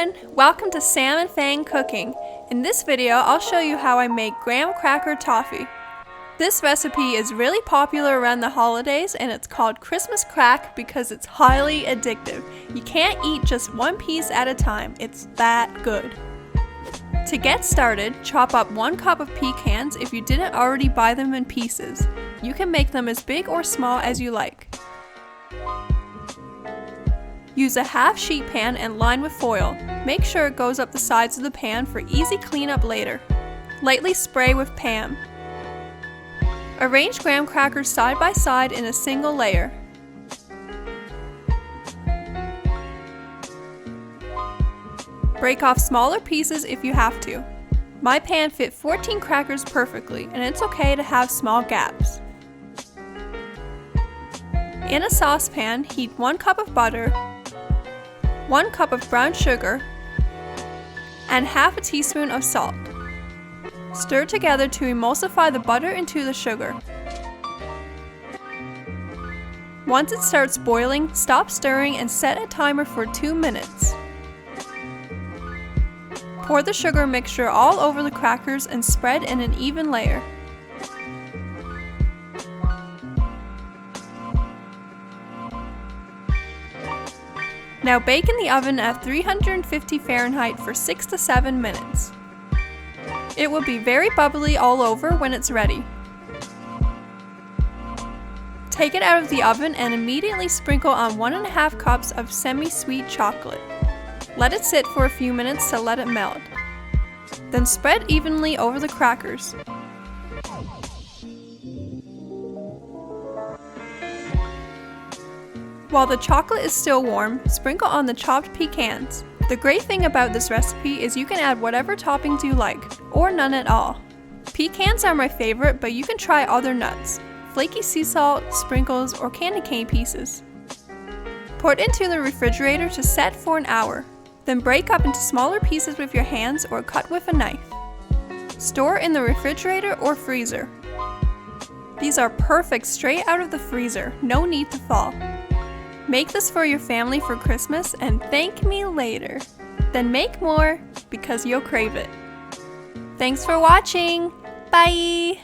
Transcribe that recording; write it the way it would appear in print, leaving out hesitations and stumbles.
everyone! Welcome to Sam and Feng Cooking. In this video, I'll show you how I make graham cracker toffee. This recipe is really popular around the holidays and it's called Christmas crack because it's highly addictive. You can't eat just one piece at a time, it's that good. To get started, chop up 1 cup of pecans if you didn't already buy them in pieces. You can make them as big or small as you like. Use a half sheet pan and line with foil. Make sure it goes up the sides of the pan for easy cleanup later. Lightly spray with Pam. Arrange graham crackers side by side in a single layer. Break off smaller pieces if you have to. My pan fit 14 crackers perfectly, and it's okay to have small gaps. In a saucepan, heat 1 cup of butter, 1 cup of brown sugar, and half a teaspoon of salt. Stir together to emulsify the butter into the sugar. Once it starts boiling, stop stirring and set a timer for 2 minutes. Pour the sugar mixture all over the crackers and spread in an even layer. Now bake in the oven at 350 Fahrenheit for 6 to 7 minutes. It will be very bubbly all over when it's ready. Take it out of the oven and immediately sprinkle on 1.5 cups of semi-sweet chocolate. Let it sit for a few minutes to let it melt. Then spread evenly over the crackers. While the chocolate is still warm, sprinkle on the chopped pecans. The great thing about this recipe is you can add whatever toppings you like, or none at all. Pecans are my favorite, but you can try other nuts, flaky sea salt, sprinkles, or candy cane pieces. Pour it into the refrigerator to set for an hour. Then break up into smaller pieces with your hands or cut with a knife. Store in the refrigerator or freezer. These are perfect straight out of the freezer, no need to thaw. Make this for your family for Christmas and thank me later. Then make more because you'll crave it. Thanks for watching! Bye!